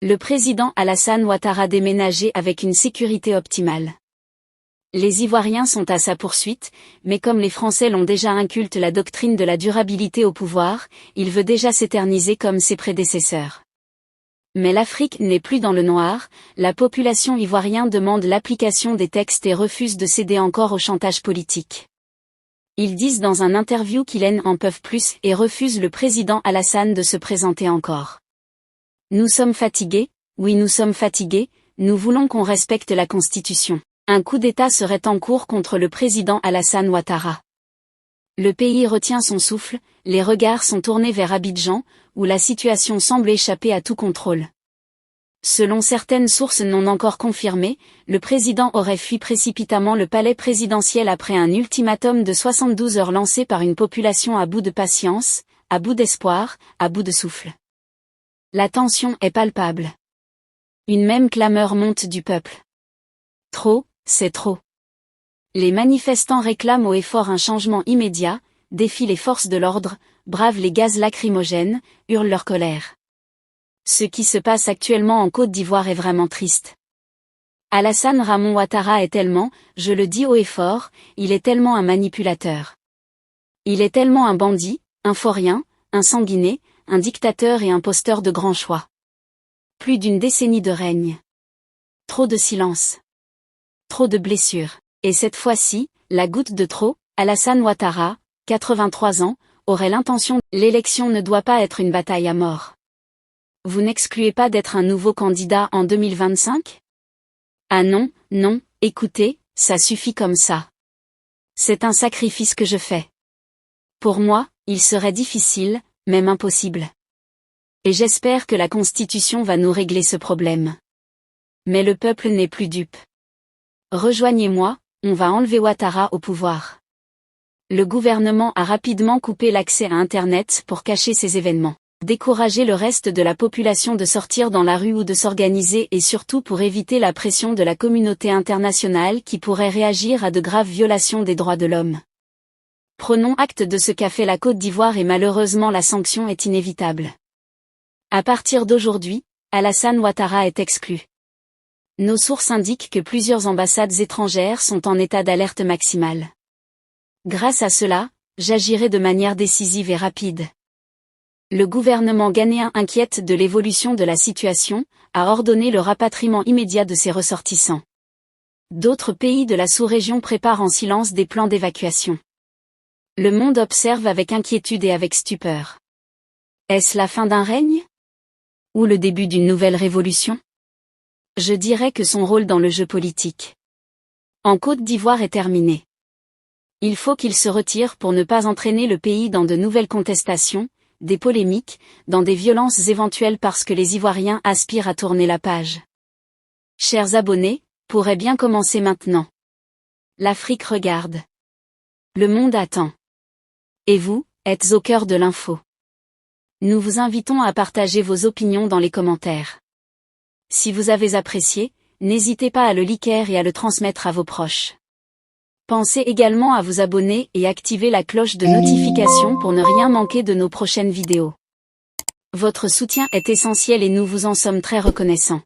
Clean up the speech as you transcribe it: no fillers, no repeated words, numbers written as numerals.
Le président Alassane Ouattara déménageait avec une sécurité optimale. Les Ivoiriens sont à sa poursuite, mais comme les Français l'ont déjà inculte la doctrine de la durabilité au pouvoir, il veut déjà s'éterniser comme ses prédécesseurs. Mais l'Afrique n'est plus dans le noir, la population ivoirienne demande l'application des textes et refuse de céder encore au chantage politique. Ils disent dans un interview qu'ils n'en peuvent plus et refusent le président Alassane de se présenter encore. Nous sommes fatigués, oui nous sommes fatigués, nous voulons qu'on respecte la Constitution. Un coup d'État serait en cours contre le président Alassane Ouattara. Le pays retient son souffle, les regards sont tournés vers Abidjan, où la situation semble échapper à tout contrôle. Selon certaines sources non encore confirmées, le président aurait fui précipitamment le palais présidentiel après un ultimatum de 72 heures lancé par une population à bout de patience, à bout d'espoir, à bout de souffle. La tension est palpable. Une même clameur monte du peuple. Trop, c'est trop. Les manifestants réclament haut et fort un changement immédiat, défient les forces de l'ordre, bravent les gaz lacrymogènes, hurlent leur colère. Ce qui se passe actuellement en Côte d'Ivoire est vraiment triste. Alassane Ramon Ouattara est tellement, je le dis haut et fort, il est tellement un manipulateur. Il est tellement un bandit, un faurien, un sanguiné, un dictateur et imposteur de grands choix. Plus d'une décennie de règne. Trop de silence. Trop de blessures. Et cette fois-ci, la goutte de trop, Alassane Ouattara, 83 ans, aurait l'intention. L'élection ne doit pas être une bataille à mort. Vous n'excluez pas d'être un nouveau candidat en 2025 ? Ah non, non, écoutez, ça suffit comme ça. C'est un sacrifice que je fais. Pour moi, il serait difficile, même impossible. Et j'espère que la Constitution va nous régler ce problème. Mais le peuple n'est plus dupe. Rejoignez-moi, on va enlever Ouattara au pouvoir. Le gouvernement a rapidement coupé l'accès à Internet pour cacher ces événements. Décourager le reste de la population de sortir dans la rue ou de s'organiser et surtout pour éviter la pression de la communauté internationale qui pourrait réagir à de graves violations des droits de l'homme. Prenons acte de ce qu'a fait la Côte d'Ivoire et malheureusement la sanction est inévitable. À partir d'aujourd'hui, Alassane Ouattara est exclu. Nos sources indiquent que plusieurs ambassades étrangères sont en état d'alerte maximale. Grâce à cela, j'agirai de manière décisive et rapide. Le gouvernement ghanéen, inquiète de l'évolution de la situation, a ordonné le rapatriement immédiat de ses ressortissants. D'autres pays de la sous-région préparent en silence des plans d'évacuation. Le monde observe avec inquiétude et avec stupeur. Est-ce la fin d'un règne ? Ou le début d'une nouvelle révolution ? Je dirais que son rôle dans le jeu politique en Côte d'Ivoire est terminé. Il faut qu'il se retire pour ne pas entraîner le pays dans de nouvelles contestations, des polémiques, dans des violences éventuelles parce que les Ivoiriens aspirent à tourner la page. Chers abonnés, pourrait bien commencer maintenant. L'Afrique regarde. Le monde attend. Et vous, êtes au cœur de l'info. Nous vous invitons à partager vos opinions dans les commentaires. Si vous avez apprécié, n'hésitez pas à le liker et à le transmettre à vos proches. Pensez également à vous abonner et activer la cloche de notification pour ne rien manquer de nos prochaines vidéos. Votre soutien est essentiel et nous vous en sommes très reconnaissants.